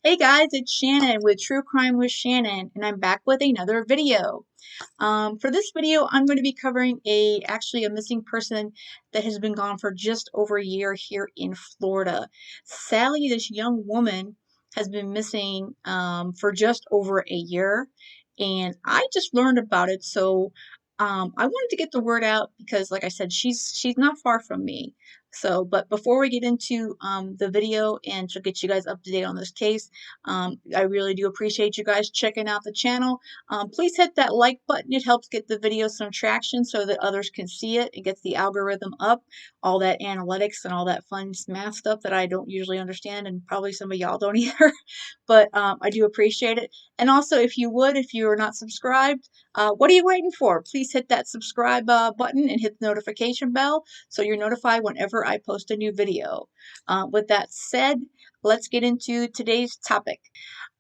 Hey guys, it's Shannon with True Crime with Shannon, and I'm back with another video. For this video, I'm going to be covering actually a missing person that has been gone for just over a year here in Florida. Sadly, this young woman has been missing for just over a year, and I just learned about it, so I wanted to get the word out because, like I said, she's not far from me. So, but before we get into the video and to get you guys up to date on this case, I really do appreciate you guys checking out the channel. Please hit that like button. It helps get the video some traction so that others can see it. It gets the algorithm up, all that analytics and all that fun math stuff that I don't usually understand, and probably some of y'all don't either. But I do appreciate it. And also, if you are not subscribed, what are you waiting for? Please hit that subscribe button and hit the notification bell so you're notified whenever I post a new video. With that said, let's get into today's topic.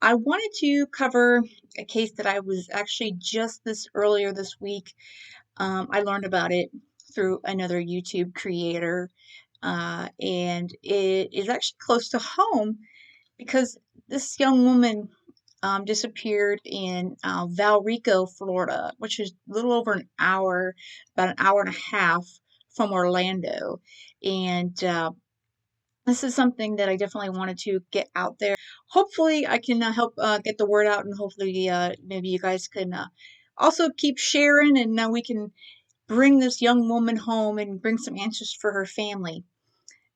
I wanted to cover a case that I was actually just earlier this week. I learned about it through another YouTube creator, and it is actually close to home because this young woman disappeared in Valrico, Florida, which is a little over an hour, about an hour and a half from Orlando. And this is something that I definitely wanted to get out there. Hopefully, I can help get the word out, and hopefully, maybe you guys can also keep sharing, and we can bring this young woman home and bring some answers for her family.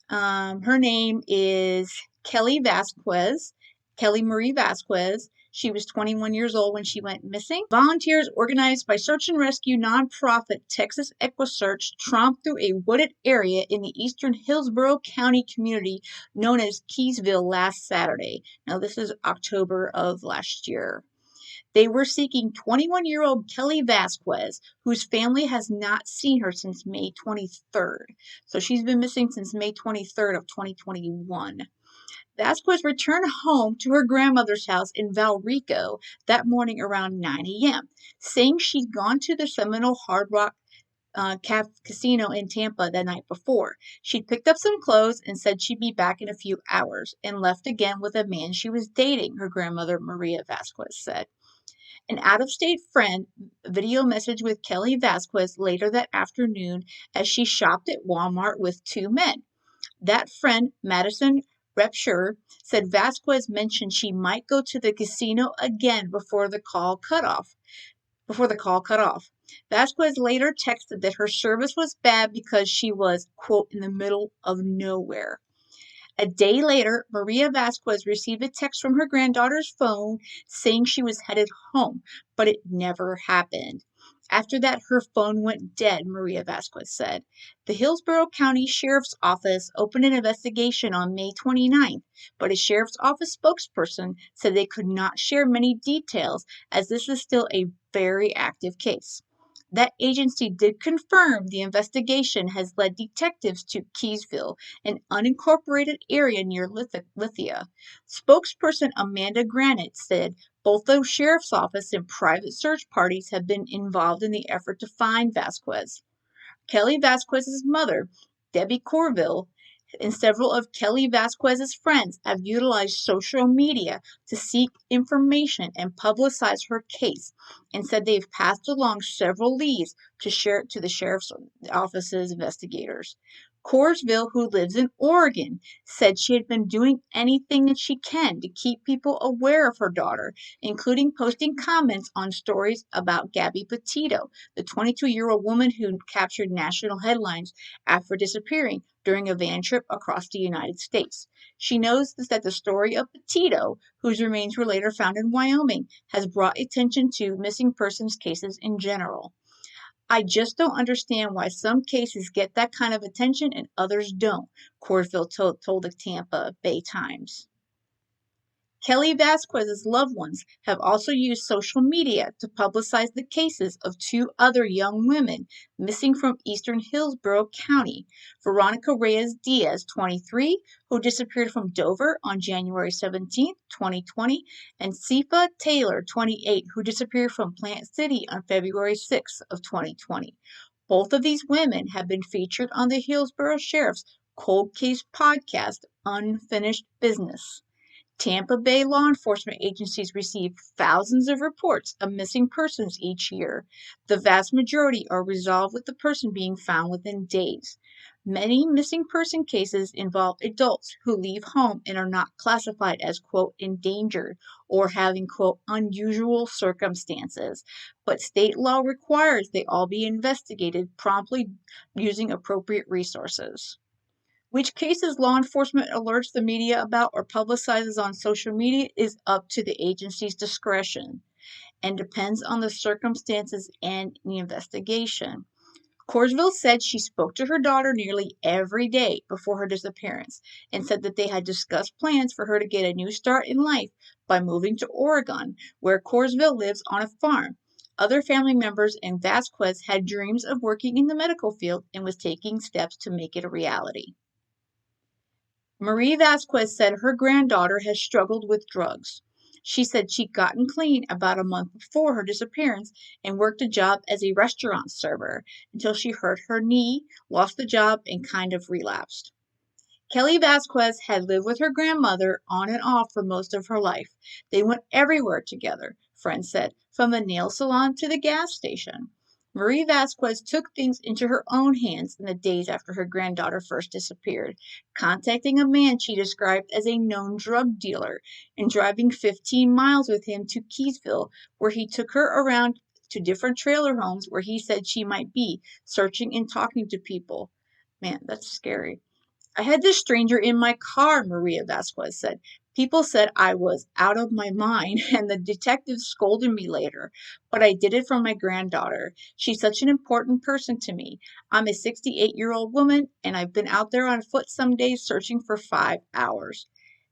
Her name is Kelly Vazquez, Kelly Marie Vazquez. She was 21 years old when she went missing. Volunteers organized by search and rescue nonprofit Texas EquiSearch tromped through a wooded area in the eastern Hillsborough County community known as Keysville last Saturday. Now, this is October of last year. They were seeking 21-year-old Kelly Vazquez, whose family has not seen her since May 23rd. So she's been missing since May 23rd of 2021. Vazquez returned home to her grandmother's house in Valrico that morning around 9 a.m., saying she'd gone to the Seminole Hard Rock Casino in Tampa the night before. She'd picked up some clothes and said she'd be back in a few hours and left again with a man she was dating, her grandmother Maria Vazquez said. An out-of-state friend video messaged with Kelly Vazquez later that afternoon as she shopped at Walmart with two men. That friend, Madison Repsher, said Vazquez mentioned she might go to the casino again before the call cut off. Vazquez later texted that her service was bad because she was, quote, in the middle of nowhere. A day later, Maria Vazquez received a text from her granddaughter's phone saying she was headed home, but it never happened. After that, her phone went dead, Maria Vazquez said. The Hillsborough County Sheriff's Office opened an investigation on May 29th, but a sheriff's office spokesperson said they could not share many details as this is still a very active case. That agency did confirm the investigation has led detectives to Keysville, an unincorporated area near Lithia. Spokesperson Amanda Granite said both the sheriff's office and private search parties have been involved in the effort to find Vazquez. Kelly Vazquez's mother, Debbie Corville, and several of Kelly Vazquez's friends have utilized social media to seek information and publicize her case and said they've passed along several leads to share to the sheriff's office's investigators. Corsville, who lives in Oregon, said she had been doing anything that she can to keep people aware of her daughter, including posting comments on stories about Gabby Petito, the 22-year-old woman who captured national headlines after disappearing during a van trip across the United States. She knows that the story of Petito, whose remains were later found in Wyoming, has brought attention to missing persons cases in general. I just don't understand why some cases get that kind of attention and others don't, Corsville told the Tampa Bay Times. Kelly Vazquez's loved ones have also used social media to publicize the cases of two other young women missing from eastern Hillsborough County. Veronica Reyes Diaz, 23, who disappeared from Dover on January 17, 2020, and Sifa Taylor, 28, who disappeared from Plant City on February 6 of 2020. Both of these women have been featured on the Hillsborough Sheriff's Cold Case podcast, Unfinished Business. Tampa Bay law enforcement agencies receive thousands of reports of missing persons each year. The vast majority are resolved with the person being found within days. Many missing person cases involve adults who leave home and are not classified as, quote, endangered or having, quote, unusual circumstances. But state law requires they all be investigated promptly using appropriate resources. Which cases law enforcement alerts the media about or publicizes on social media is up to the agency's discretion and depends on the circumstances and the investigation. Corsville said she spoke to her daughter nearly every day before her disappearance and said that they had discussed plans for her to get a new start in life by moving to Oregon, where Corsville lives on a farm. Other family members and Vasquez had dreams of working in the medical field and was taking steps to make it a reality. Marie Vazquez said her granddaughter has struggled with drugs. She said she'd gotten clean about a month before her disappearance and worked a job as a restaurant server until she hurt her knee, lost the job, and kind of relapsed. Kelly Vasquez had lived with her grandmother on and off for most of her life. They went everywhere together, friends said, from the nail salon to the gas station. Marie Vasquez took things into her own hands in the days after her granddaughter first disappeared, contacting a man she described as a known drug dealer and driving 15 miles with him to Keysville, where he took her around to different trailer homes where he said she might be, searching and talking to people. Man, that's scary. I had this stranger in my car, Maria Vasquez said. People said I was out of my mind, and the detective scolded me later. But I did it for my granddaughter. She's such an important person to me. I'm a 68-year-old woman, and I've been out there on foot some days searching for 5 hours.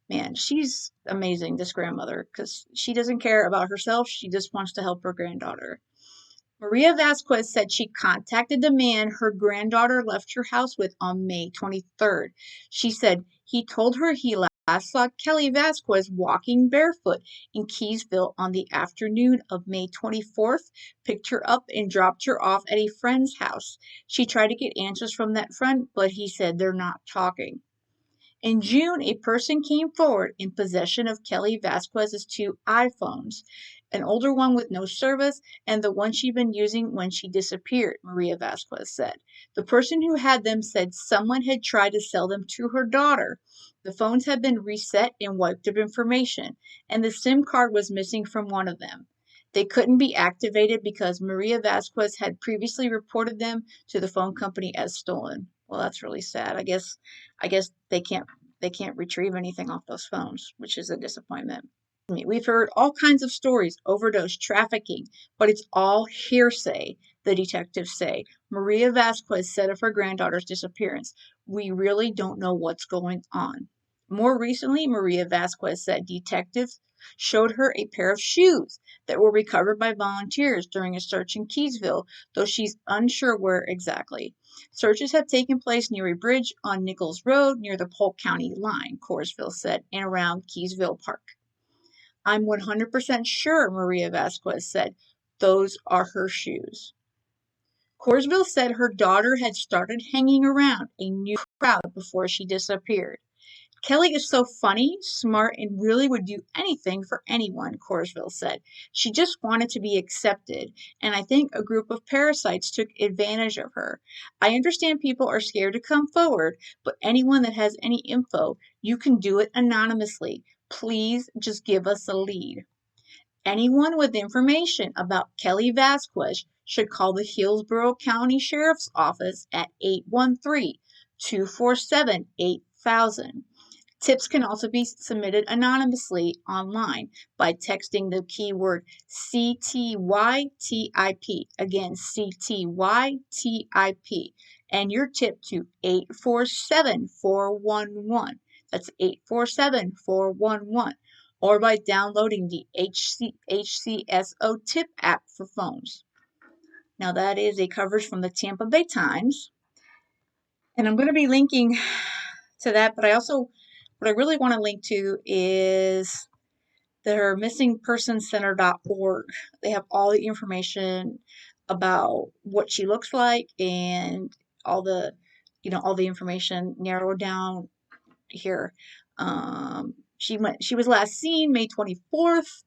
Man, she's amazing, this grandmother, because she doesn't care about herself. She just wants to help her granddaughter. Maria Vasquez said she contacted the man her granddaughter left her house with on May 23rd. She said he told her he last saw Kelly Vasquez walking barefoot in Keysville on the afternoon of May 24th, picked her up and dropped her off at a friend's house. She tried to get answers from that friend, but he said they're not talking. In June, a person came forward in possession of Kelly Vasquez's two iPhones, an older one with no service and the one she'd been using when she disappeared, Maria Vasquez said. The person who had them said someone had tried to sell them to her daughter. The phones had been reset and wiped of information, and the SIM card was missing from one of them. They couldn't be activated because Maria Vasquez had previously reported them to the phone company as stolen. Well, that's really sad. I guess they can't retrieve anything off those phones, which is a disappointment. We've heard all kinds of stories, overdose, trafficking, but it's all hearsay, the detectives say. Maria Vasquez said of her granddaughter's disappearance, "We really don't know what's going on." More recently, Maria Vasquez said detectives showed her a pair of shoes that were recovered by volunteers during a search in Keysville, though she's unsure where exactly. Searches have taken place near a bridge on Nichols Road near the Polk County line, Corsville said, and around Keysville Park. "I'm 100% sure," Maria Vasquez said. "Those are her shoes." Corsville said her daughter had started hanging around a new crowd before she disappeared. "Kelly is so funny, smart, and really would do anything for anyone," Corsville said. "She just wanted to be accepted, and I think a group of parasites took advantage of her. I understand people are scared to come forward, but anyone that has any info, you can do it anonymously. Please just give us a lead." Anyone with information about Kelly Vasquez should call the Hillsborough County Sheriff's Office at 813-247-8000. Tips can also be submitted anonymously online by texting the keyword CTYTIP, again CTYTIP, and your tip to 847-411. That's 847-411, or by downloading the HCSO tip app for phones. Now that is a coverage from the Tampa Bay Times, and I'm going to be linking to that, but what I really want to link to is their missingpersonscenter.org. They have all the information about what she looks like and all the, all the information narrowed down here. She was last seen May 24th.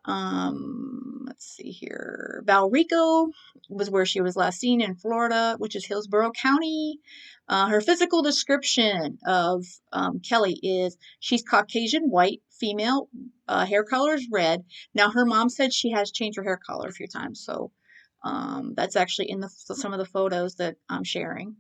Let's see here. Valrico was where she was last seen in Florida, which is Hillsborough County. Her physical description of Kelly is she's Caucasian white, female, hair color is red. Now, her mom said she has changed her hair color a few times, so that's actually in some of the photos that I'm sharing.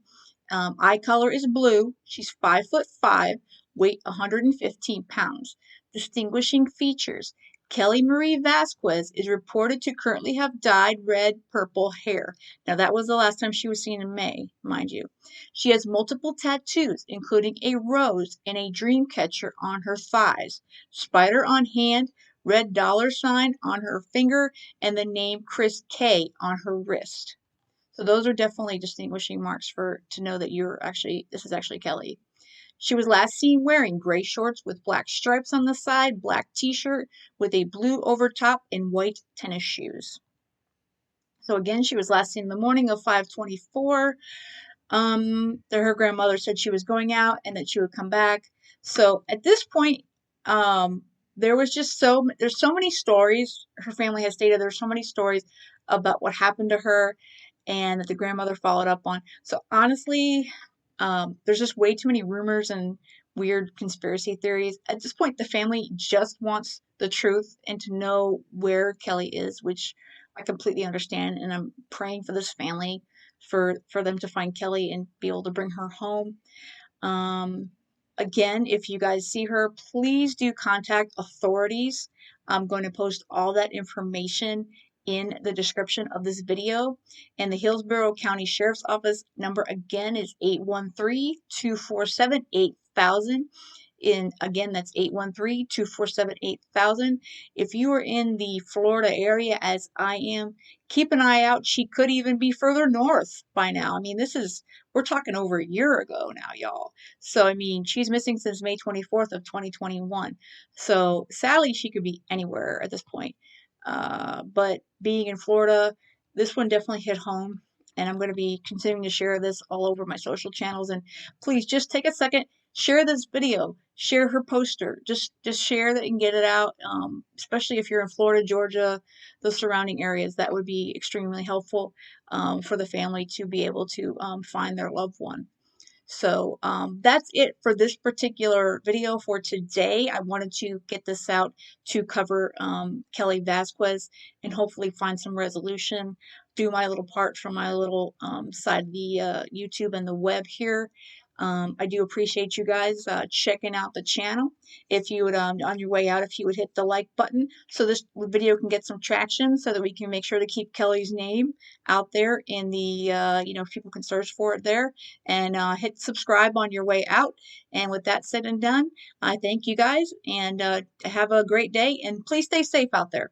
Eye color is blue. She's 5'5", weight 115 pounds. Distinguishing features. Kelly Marie Vazquez is reported to currently have dyed red purple hair. Now, that was the last time she was seen in May, mind you. She has multiple tattoos, including a rose and a dream catcher on her thighs, spider on hand, red dollar sign on her finger, and the name Chris K on her wrist. So those are definitely distinguishing marks for to know that this is actually Kelly. She was last seen wearing gray shorts with black stripes on the side, black t-shirt with a blue overtop, and white tennis shoes. So again, she was last seen in the morning of 5/24. That her grandmother said she was going out and that she would come back. So at this point, there was there's so many stories. Her family has stated there's so many stories about what happened to her and that the grandmother followed up on. So honestly, there's just way too many rumors and weird conspiracy theories. At this point, the family just wants the truth and to know where Kelly is, which I completely understand. And I'm praying for this family for them to find Kelly and be able to bring her home. Um, Again, if you guys see her, please do contact authorities. I'm going to post all that information in the description of this video. And the Hillsborough County Sheriff's Office number again is 813-247-8000. Again, that's 813-247-8000. If you are in the Florida area, as I am, keep an eye out. She could even be further north by now. I mean, we're talking over a year ago now, y'all. So, I mean, she's missing since May 24th of 2021. So, sadly, she could be anywhere at this point. But being in Florida, this one definitely hit home. And I'm going to be continuing to share this all over my social channels. And please just take a second, share this video, share her poster. Just share that and get it out. Especially if you're in Florida, Georgia, the surrounding areas, that would be extremely helpful for the family to be able to find their loved one. So that's it for this particular video for today. I wanted to get this out to cover Kelly Vazquez and hopefully find some resolution, do my little part from my little side of the YouTube and the web here. I do appreciate you guys checking out the channel. If you would, on your way out, if you would hit the like button so this video can get some traction so that we can make sure to keep Kelly's name out there in the, people can search for it there, and hit subscribe on your way out. And with that said and done, I thank you guys and have a great day, and please stay safe out there.